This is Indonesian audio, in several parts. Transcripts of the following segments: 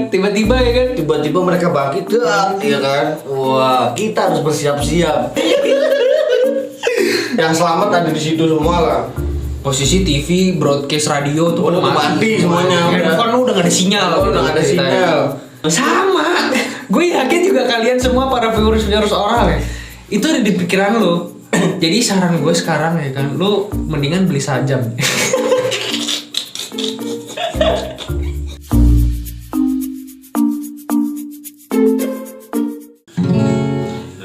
tiba-tiba ya kan. Tiba-tiba mereka bangkit, ya kan. Wah, kita harus bersiap-siap. Yang selamat ada di situ semua lah. Posisi TV, broadcast radio tuh Udah mati semuanya. Handphone udah gak ada sinyal. Udah gak ada sinyal. Sama. Gue yakin juga kalian semua para viewers oral ya. Itu ada di pikiran lo. Jadi saran gue sekarang ya kan, lo mendingan beli sajam.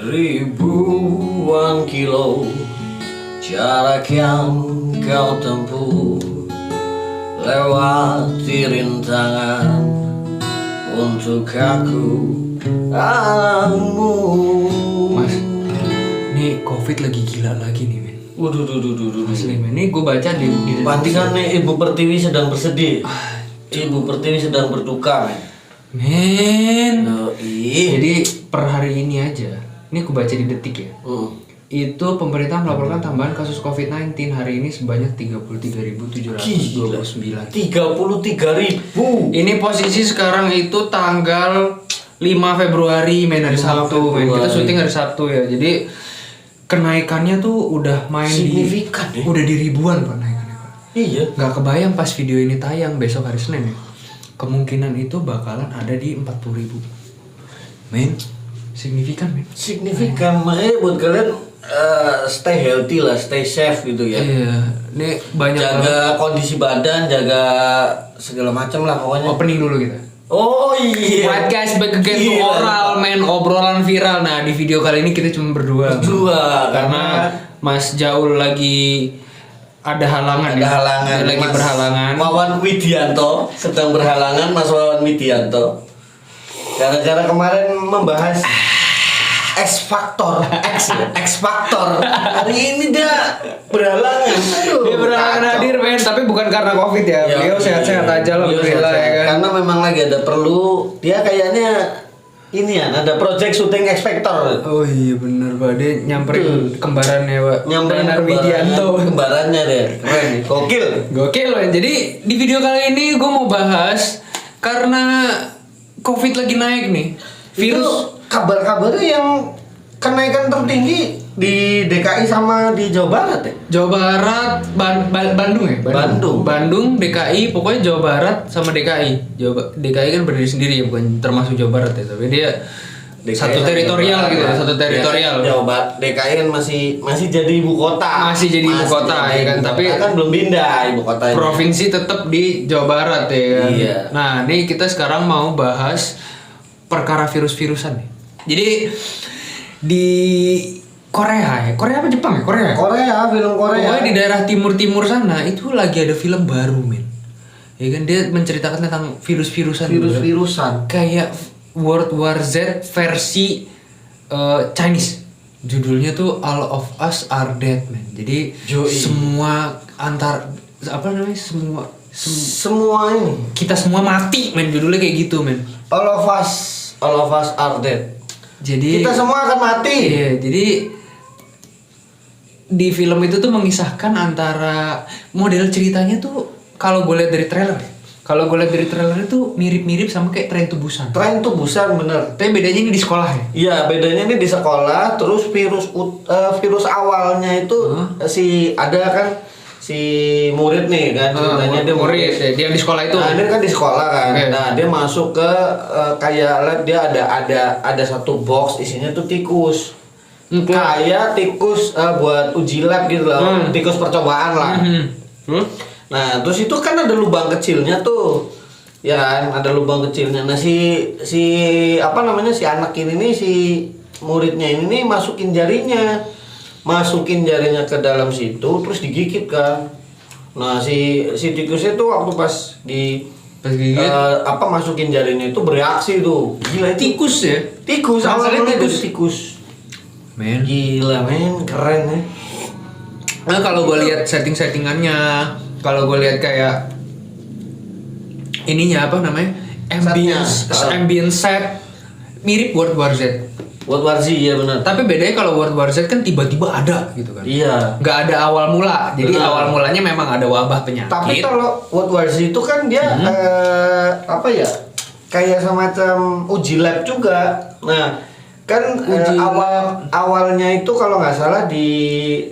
Ribuan kilo jarak yang kau tempuh, lewati rintangan untuk aku alangmu. Mas, nih COVID lagi gila lagi nih men. Waduh, Asli men, nih gue baca di Pantingan nih Ibu Pertiwi sedang bersedih. Ibu Pertiwi sedang berduka men. Ih. Jadi per hari ini aja, ini aku baca di Detik ya. Itu pemerintah melaporkan tambahan kasus COVID-19 hari ini sebanyak 33.729. 33.000. Ini posisi sekarang itu tanggal 5 Februari men, hari 5 Sabtu men. Kita Februari. syuting hari Sabtu ya. Jadi kenaikannya tuh udah main Signifikan ya. udah di ribuan Pak naikannya Pak. Iya. Nggak kebayang pas video ini tayang besok hari Senin ya. Kemungkinan itu bakalan ada di 40.000. Men, signifikan men. Signifikan, buat kalian stay healthy lah, stay safe gitu ya. Iya, ini banyak Jaga kondisi badan, jaga segala macam lah pokoknya. opening dulu kita. Oh iya. Right guys, back again to Gila. oral men, obrolan viral. Nah di video kali ini kita cuma berdua. Karena Mas Jaul lagi ada halangan. Ada ya? halangan. Dia lagi Mas berhalangan. Wawan Widianto sedang berhalangan, Mas Wawan Widianto. Gara-gara kemarin membahas X Factor. Hari ini dia berhalangan. Aduh, Dia berhalangan kacau. hadir men, tapi bukan karena COVID ya. Ya, Beliau sehat-sehat aja lah, Beliau alhamdulillah ya sehat-sehat. kan. Karena memang lagi ada perlu, dia kayaknya ini ya, ada project syuting X Factor. Oh iya bener Pak, dia nyamperin kembarannya Pak. Nyamperin Danar Widianto. kembarannya deh. Keren, gokil. Gokil men. Jadi di video kali ini gue mau bahas karena COVID lagi naik nih. Virus Itu kabar-kabarnya yang kenaikan tertinggi di DKI sama di Jawa Barat ya? Jawa Barat, Bandung ya? Bandung, DKI, pokoknya Jawa Barat sama DKI. DKI kan berdiri sendiri ya, bukan termasuk Jawa Barat ya, tapi dia DKI satu sama teritorial Jawa gitu, Barat. satu teritorial. Jawa Barat, DKI kan masih jadi ibu kota. Masih jadi ibu kota ya kan, tapi kan belum pindah ibu kotanya. provinsi tetap di Jawa Barat ya kan. Iya. Nah, ini kita sekarang mau bahas perkara virus-virusan nih. Jadi di Korea ya, Korea apa Jepang ya? Korea. Film Korea. Pokoknya di daerah timur-timur sana itu lagi ada film baru men. Ya kan dia menceritakan tentang virus-virusan. Virus-virusan. Kayak World War Z versi Chinese. Judulnya tuh All of Us Are Dead men. Jadi Yoi. semua Semua ini. kita semua mati men, judulnya kayak gitu men. All of us are dead. Jadi Kita semua akan mati. Iya, jadi di film itu tuh mengisahkan antara model ceritanya tuh kalau gue lihat dari trailer. Kalau gue lihat dari trailer itu mirip-mirip sama kayak Train to Busan. Tren tuh busan bener. Tapi bedanya ini di sekolah ya. Iya, bedanya ini di sekolah. Terus virus awalnya itu si murid nih kan, ceritanya dia murid ya, dia di sekolah itu. Nah, dia kan di sekolah kan. Oke. Nah, dia masuk ke kayak lab, dia ada satu box isinya tuh tikus. Kayak tikus buat uji lab gitu loh. Tikus percobaan lah. Nah, terus itu kan ada lubang kecilnya tuh. Ya kan, ada lubang kecilnya. Nah, si anak ini nih, si muridnya ini nih masukin jarinya ke dalam situ, terus digigit kan. Nah, si tikusnya tuh waktu pas gigit masukin jarinya itu bereaksi tuh. Gila itu. tikus ya. Tikus, awalnya tikus. tikus. Men. Gila men, keren ya. Nah, kalau gue lihat settingannya, kalau gue lihat kayak ininya apa namanya? Ambience set mirip World War Z. World War Z ya benar. Tapi bedanya kalau World War Z kan tiba-tiba ada gitu kan. Iya. Nggak ada awal mula. Jadi Benar. awal mulanya memang ada wabah penyakit. Tapi kalau World War Z itu kan dia kayak semacam uji lab juga. Nah, kan awalnya itu kalau nggak salah di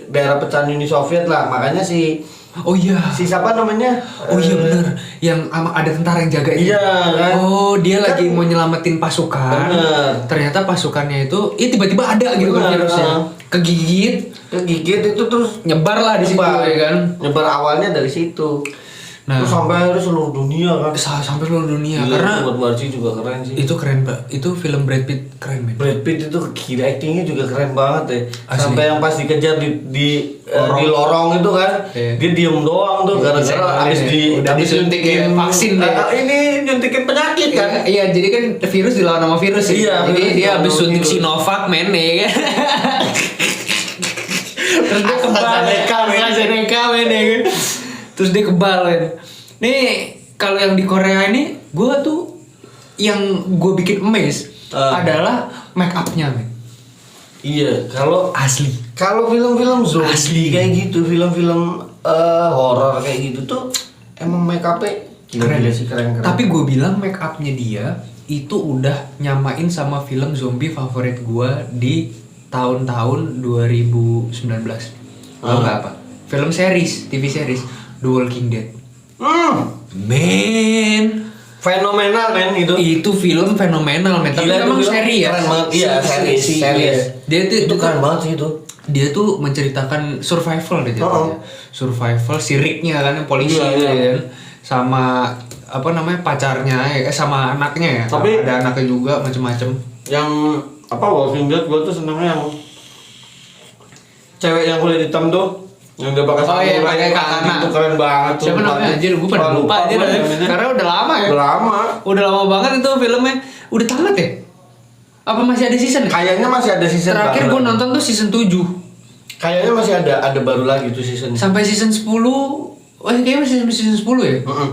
daerah pecahan Uni Soviet lah, makanya Oh iya. si siapa namanya? Oh iya benar. Yang ada tentara yang jaga itu. Iya kan. Oh, dia Kan- lagi mau nyelamatin pasukan. Bener. Ternyata pasukannya itu tiba-tiba ada gitu kan Bener. virusnya. Kegigit itu terus Nyebar lah di situ ya kan. Nyebar awalnya dari situ. Nah, Terus sampai akhirnya seluruh dunia kan. sampai seluruh dunia Gila, karena World War Z juga keren sih. itu keren, Pak. Itu film Brad Pitt keren, men. Brad Pitt itu gila, actingnya juga keren banget ya. Asli. Sampai yang pas dikejar di lorong itu kan, Iya. dia diem doang tuh gara-gara habis udah disuntikin vaksin deh. Ini nyuntikin penyakit kan. Iya, jadi kan virus dilawan sama virus ya. Iya, Jadi virus dia dilawan habis sama suntik virus. Sinovac, men, ya kan. Terus dia kebal, AstraZeneca, men, ya kan. Terus dia kebal, men. Nih, kalau yang di Korea ini, gue tuh yang gue bikin amazed adalah make up-nya, men. Iya, kalau Asli. film-film zombie Asli. kayak gitu, film-film horor kayak gitu tuh emang make up-nya Keren. gila sih, keren. Tapi gue bilang make up-nya dia itu udah nyamain sama film zombie favorit gue di tahun-tahun 2019. Tahu nggak apa? Film series, TV series, The Walking Dead. Men, Fenomenal men itu. itu film fenomenal, men. Tapi Gila, itu memang film seri ya. keren banget. Iya, series. Dia Itu keren banget sih itu. Dia tuh menceritakan survival deh jatuhnya. Survival si Rick-nya kan yang polisi Iya, gitu iya. kan. Sama apa namanya pacarnya sama anaknya ya. Tapi- ada anaknya juga macem-macem. Yang apa Walking Dead gue tuh senengnya yang cewek yang kulit hitam tuh yang dia pakai iya, samurai pakai itu katana. itu keren banget tuh. Siapa namanya anjir? Gue pada lupa aja gua dah. namanya. Karena udah lama ya. Udah lama. Udah lama banget itu filmnya. Udah tamat ya? Apa masih ada season ya? Kayaknya masih ada season Terakhir baru. gue nonton tuh season 7. Kayaknya masih ada baru lagi tuh season. Sampai season 10. Kayaknya masih sampai season 10 ya? Heeh.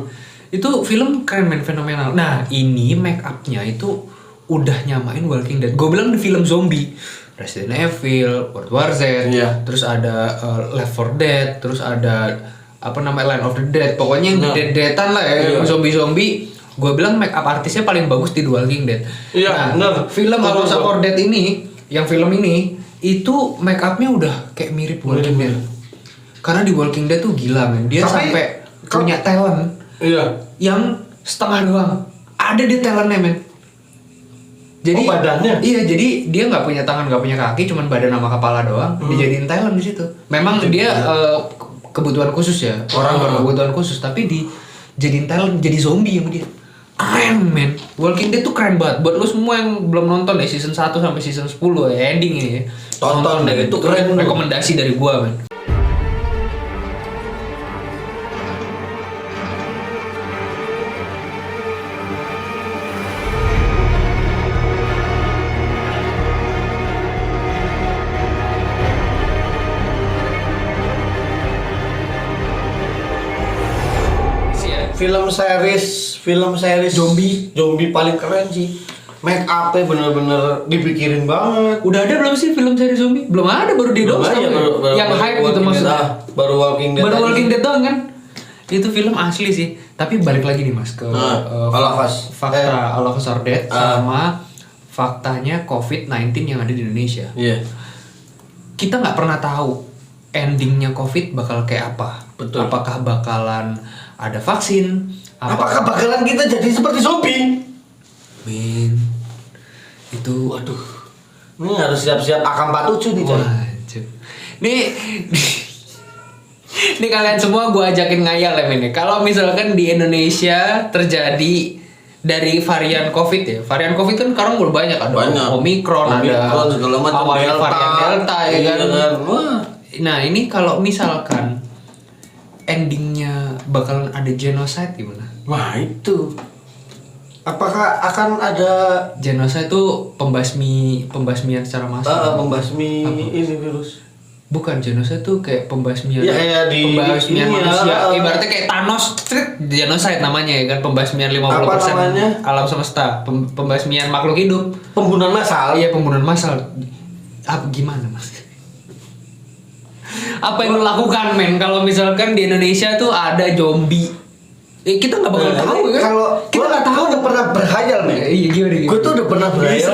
Itu film keren, men, fenomenal. Nah, ini make up-nya itu udah nyamain Walking Dead. Gue bilang di film zombie. Resident Evil, World War Z, Iya. terus ada Left 4 Dead, terus ada apa namanya Line of the Dead. Pokoknya yang Nah. dead-deadan lah ya, Iya. zombie-zombie. Gue bilang make up artisnya paling bagus di The Walking Dead. Iya, nah, bener. film Betul, House of betul. Dead ini, yang film ini itu make upnya udah kayak mirip Walking Dead. Karena di Walking Dead tuh gila, men. Dia Tapi, sampai punya talent Iya. yang setengah doang. Ada di talentnya, men. Jadi Oh, badannya? Iya, jadi dia nggak punya tangan, nggak punya kaki, cuman badan sama kepala doang. Dijadiin talent di situ. Memang dia kebutuhan khusus ya, orang berkebutuhan khusus, tapi dijadiin talent, jadi zombie sama dia. Keren, men. Walking Dead tuh keren banget. Buat lo semua yang belum nonton ya season 1 sampai season 10 ya, ending ini ya. Tonton deh, itu keren. Rekomendasi dari gua, men. Film series zombie paling keren sih. Make up-nya bener-bener dipikirin banget. Udah ada belum sih film seri zombie? Belum ada, baru dia doang. Belum aja, sekarang. baru- Yang baru hype gitu Walking Dead, maksudnya. baru Walking Dead. Baru aja. Walking Dead doang kan? Itu film asli sih. Tapi balik lagi nih Mas ke All of Us. fakta All of Us Are Dead sama faktanya COVID-19 yang ada di Indonesia. Iya. Kita nggak pernah tahu endingnya COVID bakal kayak apa. Betul. Apakah bakalan ada vaksin? Apakah bakalan kita jadi seperti zombie? Men, itu Waduh. Ini harus siap-siap AK-47 nih, Coy. wajib. Nih, nih kalian semua gue ajakin ngayal ya, men. Kalau misalkan di Indonesia terjadi dari varian COVID ya, varian COVID kan sekarang udah banyak, ada Banyak. Omikron, ada segala macam, awalnya varian Delta ya Iya kan. Wah. Nah ini kalau misalkan endingnya bakalan ada genocide gimana? Wah, itu. Apakah akan ada Genocide itu pembasmian secara massal. membasmi Apa? ini virus? Bukan, genocide tuh kayak pembasmian. Ya, kayak di pembasmian ini ya, manusia. Ibaratnya kayak Thanos, genocide namanya ya kan, pembasmian 50% Apa namanya? alam semesta, pembasmian makhluk hidup. Pembunuhan massal. Iya, pembunuhan massal. Apa gimana, Mas? Apa yang lo lakukan, men, kalau misalkan di Indonesia tuh ada zombie Kita nggak bakal tahu kan. Kalau kita nggak tahu. Udah pernah berhayal nih. Iya gimana? Gue tuh udah pernah berhayal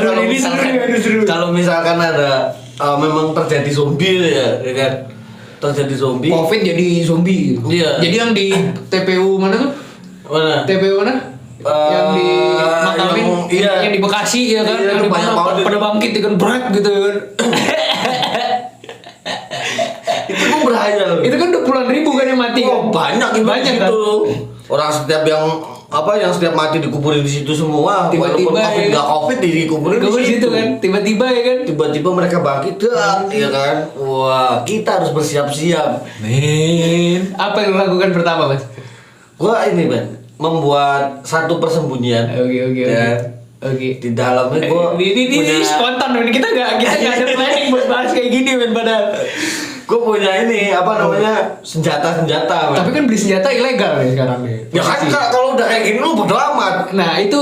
kalau misalkan ada memang terjadi zombie ya kan. Terjadi zombie. Covid jadi zombie. Iya. Jadi yang di TPU mana tuh? Mana? TPU mana? Yang di Makamin, yang di Bekasi ya kan, iya, yang di mana pada bangkit dengan berat gitu kan. Itu gue berhayal. Itu kan 20-an ribu kan yang mati kan? Banyak kan? Orang setiap yang setiap mati dikuburin di situ semua. Tiba-tiba walaupun ya. COVID dikuburin di situ kan. Tiba-tiba ya kan. Tiba-tiba mereka bangkit ya kan. Wah, kita harus bersiap-siap. Men, apa yang lo lakukan pertama, Mas? Gua ini, Bang, membuat satu persembunyian. Oke. Di dalamnya gua ini spontan men. Kita nggak ada planning buat bahas kayak gini men padahal. Gue punya ini apa namanya senjata. Tapi kan beli senjata ilegal nih sekarang nih. Ya kan kalau udah kayak gini lu bodo amat. Nah itu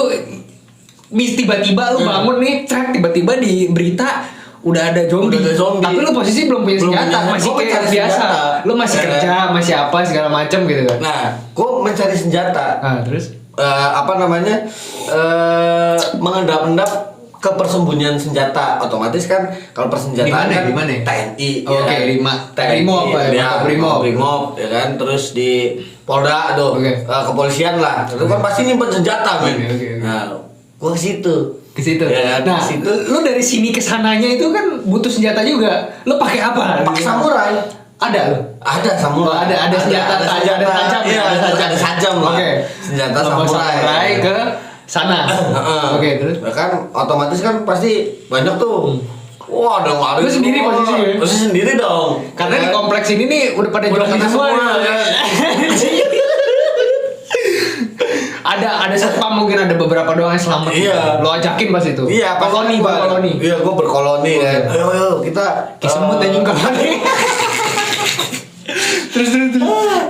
tiba-tiba lu bangun nih, tiba-tiba di berita udah ada zombie. Tapi lu posisi belum punya senjata, masih kayak biasa. Lu masih kerja, masih apa segala macam gitu kan. Nah, gue mencari senjata. Terus mengendap-endap ke persembunyian senjata. Otomatis kan kalau persenjataan kan di mana? TNI. Oke, Brimob ya, Brimob ya kan, terus di Polda tuh, kepolisian lah. Itu kan pasti nyimpen senjata men. Nah, gua ke situ. Ya, nah, situ. Lu dari sini ke sananya itu kan butuh senjata juga. Lu pakai apa? Pakai samurai. Ada lo? Ada samurai. Ada senjata tajam. Iya, ada sajam lah. Senjata samurai ke sana. Oke, terus kan otomatis kan pasti banyak tuh. Wah, ada lari. Lu sendiri posisinya? Posisi sendiri dong. Karena di kompleks ini nih udah pada jogging semua. Ada satpam, mungkin ada beberapa doang yang selamat. Iya. Lo ajakin pas itu. Iya, koloni. Iya, gua berkoloni kan. Ayo kita semut anjing koloni. Terus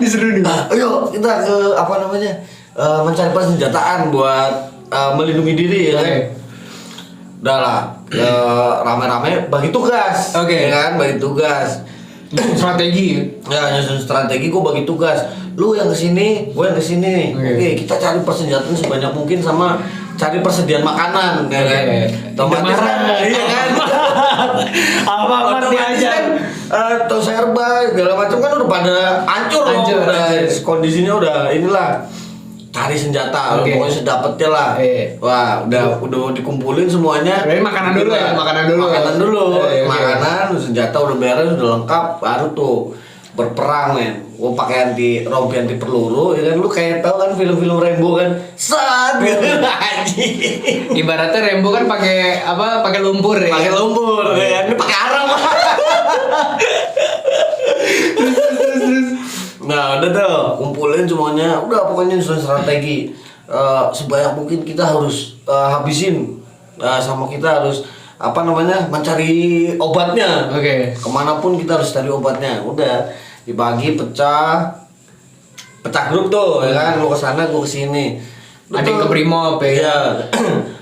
diseru nih. Ayo kita ke apa namanya? Mencari persenjataan buat melindungi diri ya kan. Udah lah, rame-rame bagi tugas. Ya kan, bagi tugas. Strategi. Ya, nyusun strategi, gue bagi tugas. Lu yang kesini, gue yang kesini. Oke, kita cari persenjataan sebanyak mungkin sama cari persediaan makanan, ya kan. Otomatis kan, iya kan. Apa diajar? Atau serba segala macam kan udah pada hancur. Kondisinya udah inilah. Cari senjata, pokoknya sedapetnya lah. Wah, udah dikumpulin semuanya. Makanan dulu. Makanan, senjata udah beres, udah lengkap, baru tuh berperang men. Gua pakai rompi anti peluru, ya kan lu kayak tahu kan film-film Rambo kan. Sat gitu anjing. Ibaratnya Rambo kan pakai apa? Pakai lumpur ya. Pakai lumpur ya kan, pakai arang. Nah udah tuh kumpulin semuanya, udah pokoknya nyusun strategi. Sebanyak mungkin kita harus habisin, sama kita harus apa namanya mencari obatnya. Kemanapun kita harus cari obatnya. Udah dibagi pecah grup tuh, ya kan, lu kesana gua kesini. Ada yang ke Brimob ya.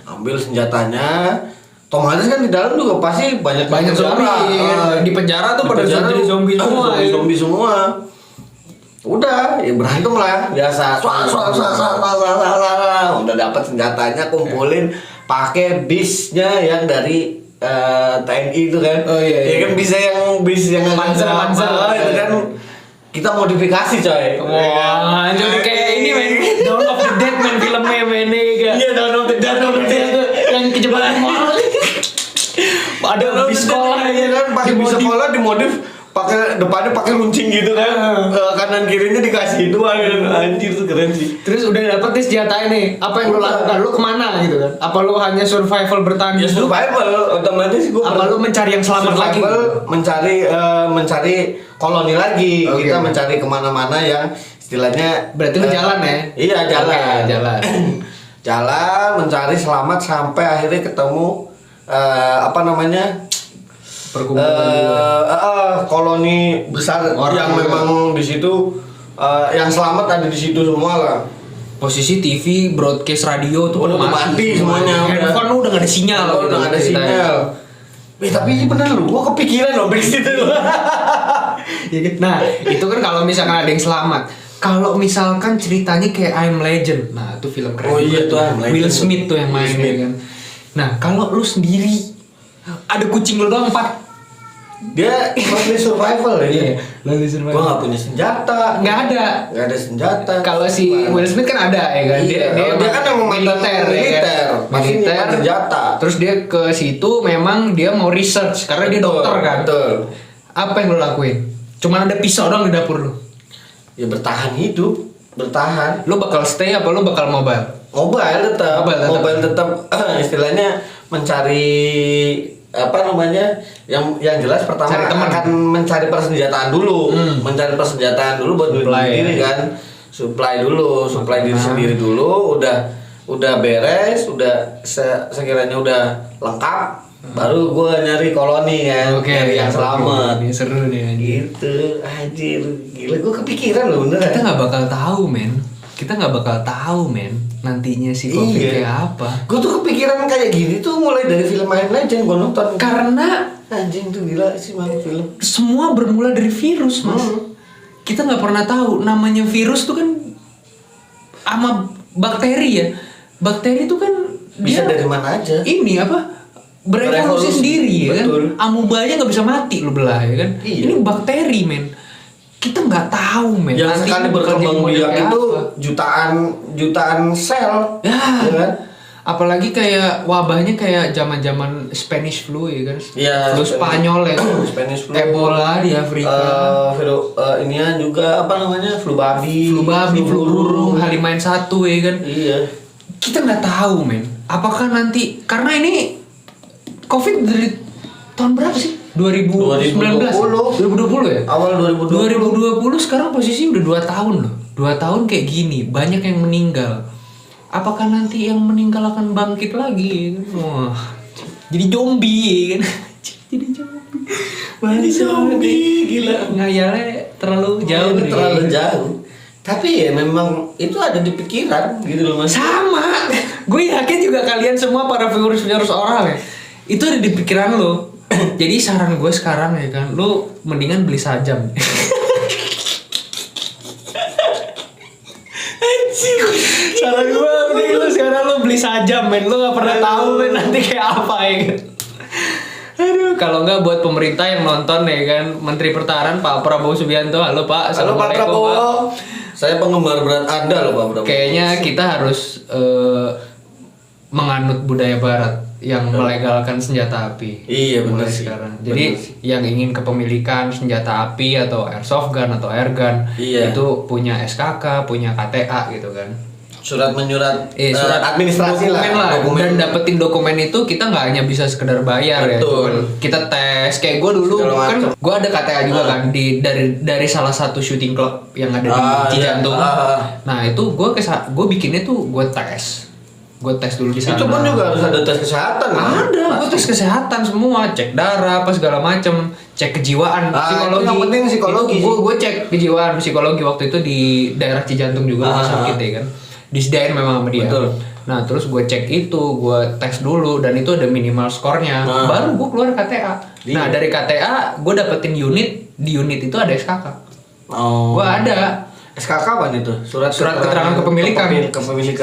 Ambil senjatanya. Otomatis kan di dalam juga pasti banyak zombie. Di penjara tuh pada jadi zombie semua. Zombie semua. Udah, ya berantem lah biasa. Udah dapat senjatanya, kumpulin, pakai bisnya yang dari TNI itu kan. Ya kan bis yang Panzer itu kan kita modifikasi coy. Wah, jadi kayak ini men, Dawn of the Dead men, filmnya men kan. Iya, Dawn of the Dead yang kejebak moral. Ada bis sekolah ya kan, pakai bis sekolah dimodif, pakai depannya pakai runcing gitu kan, kanan kirinya dikasih dua gitu. Anjir tuh keren sih. Terus udah dapet nih senjata ini, apa yang lo lakukan? Lo kemana gitu kan? Apa lo hanya survival bertahan? Ya survival, otomatis gue. Apa lo mencari yang selamat lagi? Mencari koloni lagi. Kita mencari kemana-mana yang istilahnya. Berarti lo jalan ya? Iya jalan. Jalan mencari selamat sampai akhirnya ketemu apa namanya? Perkumpulan koloni besar yang memang di situ, yang selamat ada di situ semua lah. Posisi TV, broadcast radio tuh udah mati semuanya. Handphone udah gak ada sinyal. Udah gak ada sinyal. Tapi bener lu, gua kepikiran loh dari situ. Nah, itu kan kalau misalkan ada yang selamat. Kalau misalkan ceritanya kayak I'm Legend, nah itu film keren. Oh iya tuh I'm Legend. Will Smith tuh yang main ya kan. Nah kalau lu sendiri ada kucing lu doang 4. Dia lonely survival ya. Iya, lonely survival. Gua nggak punya senjata. Nggak ada senjata. Kalau si Will Smith kan ada ya kan. Iya, dia kan yang militer, militer, pasti nyimpan senjata. Terus dia ke situ memang dia mau research karena dia dokter kan. Betul. Apa yang lo lakuin? Cuman ada pisau doang di dapur lu. Ya bertahan hidup, bertahan. Lo bakal stay apa lo bakal mobile? Mobile tetap istilahnya mencari apa namanya yang jelas pertama Cari teman. akan mencari persenjataan dulu, mencari persenjataan dulu buat Supply, diri ya. kan, supply diri sendiri dulu, udah beres, udah sekiranya udah lengkap, baru gua nyari koloni kan, nyari yang selamat. Ini seru nih anjir. Gitu, anjir, gila gua kepikiran loh bener. Kita nggak bakal tahu men. Kita nggak bakal tahu men nantinya si Covid kayak apa. Gue tuh kepikiran kayak gini tuh mulai dari film I'm Legend gue nonton. Karena anjing tuh gila sih bang film. semua bermula dari virus mas. Kita nggak pernah tahu namanya virus tuh kan sama bakteri ya. Bakteri tuh kan Bisa dia dari mana aja. ini apa berevolusi sendiri ya kan. Betul. Amubanya nggak bisa mati lu belah ya kan. Iya. Ini bakteri men. Kita nggak tahu men. Yang nanti sekali bakal berkembang jadi biak kayak itu apa. jutaan sel. Ya, kan? apalagi kayak wabahnya kayak zaman-zaman Spanish flu ya kan. Iya, Flu Spanyol ya kan. Spanish flu. Ebola di Afrika. Inian juga apa namanya flu babi. Flu babi, flu burung, H5N1 ya kan. Iya. Kita nggak tahu men. Apakah nanti karena ini Covid dari tahun berapa sih? 2019 2020 ya? Awal 2020. 2020 sekarang posisi udah 2 tahun loh. 2 tahun kayak gini, banyak yang meninggal. Apakah nanti yang meninggal akan bangkit lagi? Wah, jadi zombie kan? Jadi zombie, gila. Ngayalnya terlalu jauh. Itu terlalu jauh. Tapi ya memang itu ada di pikiran gitu loh mas. Sama. Gue yakin juga kalian semua para virus oral ya. Itu ada di pikiran lo. Jadi saran gue sekarang ya kan, lo mendingan beli sajam. Saran gue mending lo sekarang lo beli sajam men, lo gak pernah tahu men nanti kayak apa ya kan. Aduh, kalau nggak buat pemerintah yang nonton ya kan, Menteri Pertahanan Pak Prabowo Subianto, halo Pak, Halo Pak Assalamualaikum, Prabowo. Pak. Saya penggemar berat Anda loh Pak Prabowo. Kayaknya kita harus menganut budaya Barat yang melegalkan senjata api. Iya benar mulai sih. sekarang. Jadi yang ingin kepemilikan senjata api atau airsoft gun atau air gun Iya. itu punya SKK, punya KTA gitu kan. Surat menyurat Surat administrasi dokumen lah. dokumen. Dan dapetin dokumen itu kita nggak hanya bisa sekedar bayar ya. Betul. Cuman kita tes kayak gue dulu Segala kan macam. gue ada KTA juga kan dari salah satu shooting club yang ada di Cijantung. Iya. Nah itu gue bikinnya tuh gue tes dulu di sana. Itu pun juga harus ada tes kesehatan. Ada, gue tes kesehatan semua, cek darah, apa segala macem, cek kejiwaan, psikologi. Yang penting psikologi. Gue cek kejiwaan, psikologi waktu itu di daerah Cijantung juga rumah sakit ya kan. Disediain memang sama dia. Betul. Nah terus gue cek itu, gue tes dulu dan itu ada minimal skornya. Baru gue keluar KTA. Nah dari KTA gue dapetin unit, di unit itu ada SKK. Oh. Gue ada. SKK apa itu? Surat Keterangan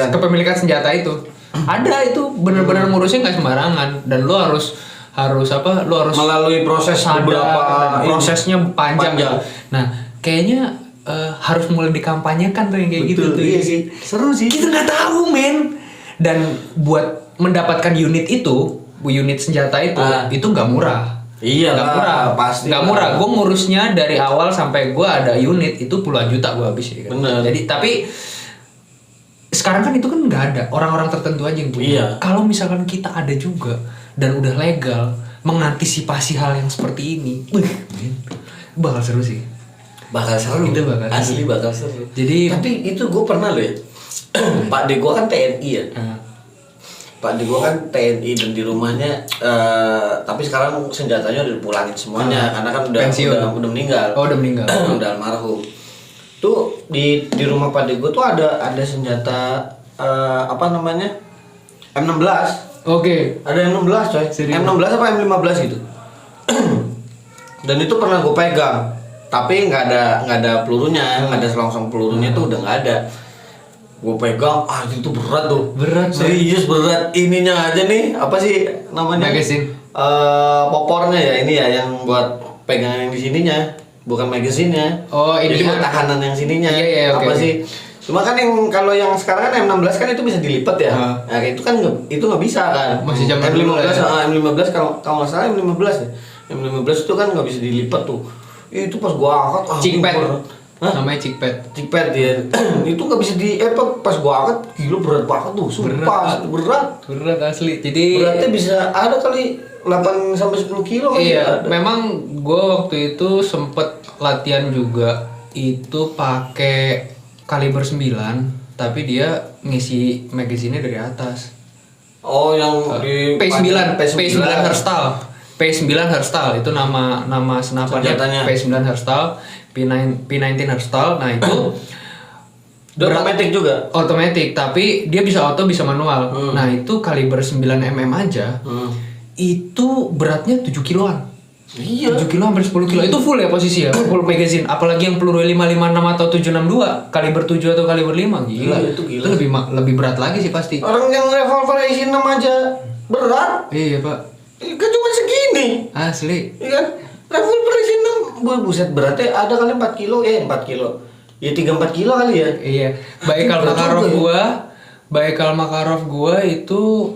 kepemilikan senjata itu ada, itu benar-benar ngurusnya nggak sembarangan dan lo harus apa, lo harus melalui proses beberapa prosesnya panjang. Nah kayaknya harus mulai dikampanyekan tuh yang kayak gitu tuh. Iya sih, seru sih. Kita nggak tahu men. Dan buat mendapatkan unit senjata itu nggak murah. Iya nggak murah, pasti nggak murah. Gue ngurusnya dari awal sampai gue ada unit itu puluhan juta gue habis ya kan. Bener. Jadi tapi sekarang kan itu kan nggak ada, orang-orang tertentu aja yang punya. Iya. Kalau misalkan kita ada juga dan udah legal mengantisipasi hal yang seperti ini, bakal seru sih. Bakal seru. Itu bakal asli bakal seru. Jadi tapi itu gue pernah loh ya. Pak De gue kan TNI ya. Pak De gue kan TNI dan di rumahnya tapi sekarang senjatanya udah dipulangin semuanya karena kan udah meninggal. Oh, udah meninggal. Udah almarhum. Tuh di rumah Pak De gue tuh ada senjata apa namanya? M16. Oke. Ada M16 coy. Serius? M16 apa M15 gitu. Dan itu pernah gue pegang. Tapi nggak ada pelurunya, nggak ada selongsong pelurunya tuh udah nggak ada. Gue pegang, itu berat tuh. Berat, serius berat. Ininya aja nih, apa sih namanya? Magazine. Popornya ya ini ya yang buat pegangan yang di sininya, bukan magazinnya. Oh, ini jadi buat tahanan yang sininya. Iya, apa okay. sih? Cuma kan yang kalau yang sekarang kan M16 kan itu bisa dilipat ya. Nah, itu kan itu nggak bisa kan. Masih zaman dulu M15 ya. M15 kalau nggak salah M15 ya. M15 itu kan nggak bisa dilipat tuh. Itu pas gua angkat Cikpet. Namanya cikpet. Cikpet ya. Itu nggak bisa pas gua angkat gila berat banget tuh. Sumpah berat Asli. Jadi beratnya bisa ada kali 8 sampai 10 kilo kan. Iya, memang gua waktu itu sempet latihan juga itu pakai kaliber 9, tapi dia ngisi magazinnya dari atas. Oh, yang di P9 Herstal. P9 Herstal itu nama senapannya. Senjatanya. P9 Herstal, P19 Herstal. Nah, itu otomatis juga. Otomatis, tapi dia bisa auto bisa manual. Nah, itu kaliber 9 mm aja. Itu beratnya 7 kiloan. Iya. 7 kilo hampir 10 kilo. Itu full ya posisi ya, full magazine. Apalagi yang peluru 556 atau 762, kaliber 7 atau kaliber 5. Gila. Itu gila. Itu lebih berat lagi sih pasti. Orang yang revolver isi 6 aja berat. Iya, Pak. Kan cuma segini. Asli. Iya kan? Revolver isi 6. Buset beratnya ada kali 4 kilo. 4 kilo. Ya 3-4 kilo kali ya. Iya. Baikal Makarov gua itu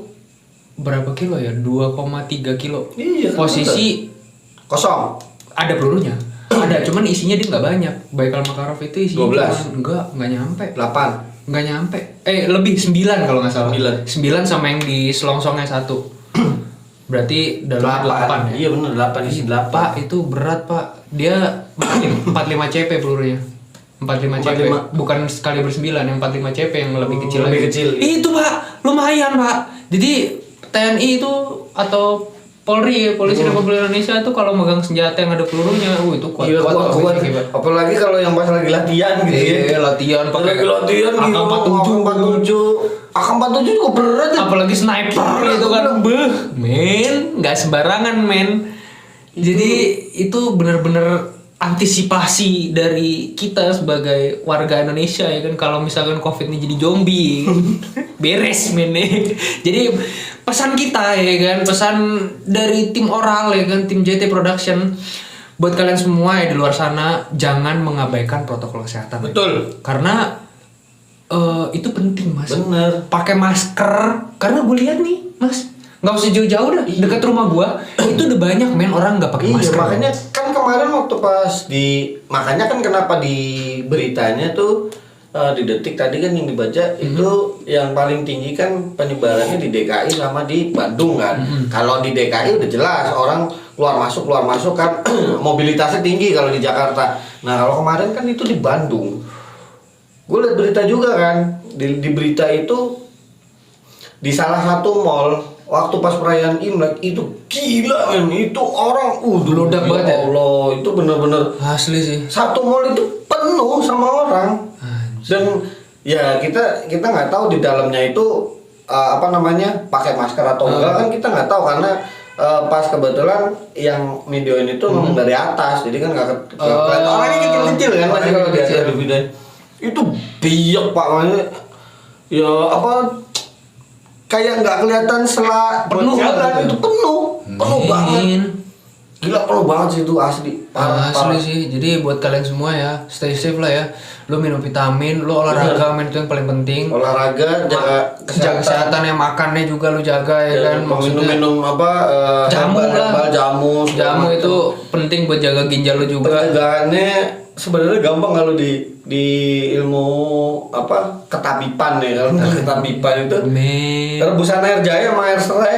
berapa kilo ya? 2,3 kilo. Iya. Posisi kosong. ada pelurunya. Ada, cuman isinya dia nggak banyak. Baikal Makarov itu isinya 12. Nggak nyampe. 8. Nggak nyampe. Lebih 9 kalau nggak salah. 9 sama yang di selongsongnya 1. Berarti dalam 8 ya. Iya bener 8 isi 8. Pak, itu berat, Pak. Dia 45 CP pelurunya. 45 CP. Bukan kaliber 9, yang 45 CP yang lebih kecil lebih lagi. kecil. Itu, Pak. Lumayan, Pak. Jadi TNI itu atau Polri, Polisi Republik Indonesia itu kalau megang senjata yang ada pelurunya, itu kuat. Kuat. Apalagi kalau yang pas lagi latihan gitu ya. Latihan pakai latihan AK-47 juga berat ya. Apalagi sniper itu kan. Men, nggak sembarangan, men. Jadi itu benar-benar antisipasi dari kita sebagai warga Indonesia ya kan, kalau misalkan Covid ini jadi zombie beres men. Jadi pesan kita ya kan, pesan dari tim oral ya kan, tim JT Production buat kalian semua ya di luar sana, jangan mengabaikan protokol kesehatan. Betul. Karena itu penting, Mas. Bener. Pakai masker, karena gue lihat nih, Mas, nggak usah jauh-jauh dah, dekat rumah gua itu udah banyak men orang nggak pakai masker. Makanya kan kemarin waktu makanya kan kenapa di beritanya tuh di Detik tadi kan yang dibaca itu yang paling tinggi kan penyebarannya di DKI sama di Bandung kan. Kalau di DKI udah jelas orang keluar masuk kan mobilitasnya tinggi kalau di Jakarta. Nah kalau kemarin kan itu di Bandung. Gue lihat berita juga kan di berita itu di salah satu mall waktu pas perayaan Imlek itu gila men, itu orang Beludak banget ya? Allah, itu bener-bener Asli sih. satu mall itu penuh sama orang. Dan ya kita nggak tahu di dalamnya itu pakai masker atau enggak kan kita nggak tahu karena pas kebetulan yang videoin itu memang dari atas jadi kan nggak kelihatan orangnya kecil-kecil kan masih kalau dia ada video itu biak Pak, makanya ya kayak nggak kelihatan setelah Penuh jalan itu penuh banget. Gila penuh banget sih itu asli. Asli sih. Jadi buat kalian semua ya, stay safe lah ya. Lu minum vitamin, lu olahraga, men, itu yang paling penting. Olahraga, jaga kesehatan yang makannya juga lu jaga ya kan. Maksudnya minum jamu lah. Jamu itu penting buat jaga ginjal lu juga. Pencegahannya sebenarnya gampang kalau di ilmu ketabipan ya. Kalau ketabipan itu rebusan air jahe sama air serai.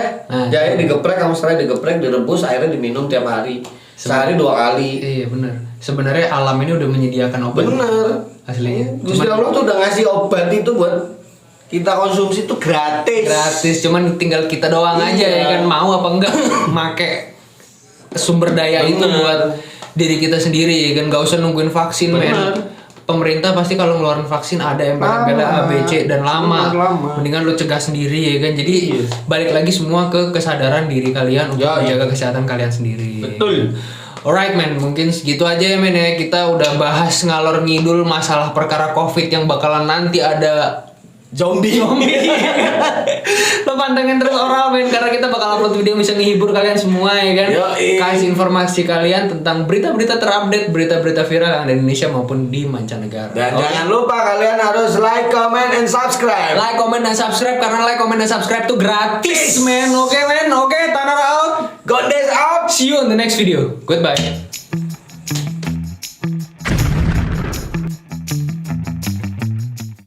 Jahe digeprek sama serai digeprek, direbus, airnya diminum tiap hari. Sehari 2 kali. Iya benar. Sebenarnya alam ini udah menyediakan obat. Bener. Aslinya. Gusti Allah tuh udah ngasih obat itu buat kita konsumsi itu gratis. Gratis, cuman tinggal kita doang aja ya kan mau apa enggak make sumber daya itu buat diri kita sendiri ya kan, nggak usah nungguin vaksin men. Pemerintah pasti kalau ngeluarin vaksin ada embel-embelnya A, B, C dan lama. Mendingan lu cegah sendiri ya kan. Jadi balik lagi semua ke kesadaran diri kalian untuk menjaga kesehatan kalian sendiri. Betul. Alright men, mungkin segitu aja ya men ya. Kita udah bahas ngalor ngidul masalah perkara COVID yang bakalan nanti ada Zombie. Lo pantengin terus Oral men, karena kita bakal upload video bisa menghibur kalian semua ya kan. Yoi. Kasih informasi kalian tentang berita-berita terupdate, berita-berita viral yang ada di Indonesia maupun di mancanegara. Dan Oke? jangan lupa kalian harus like, comment, and subscribe. Like, comment, dan subscribe karena like, comment, dan subscribe tuh gratis men. Oke men, oke, Tanner out. Gondes out. See you on the next video. Goodbye.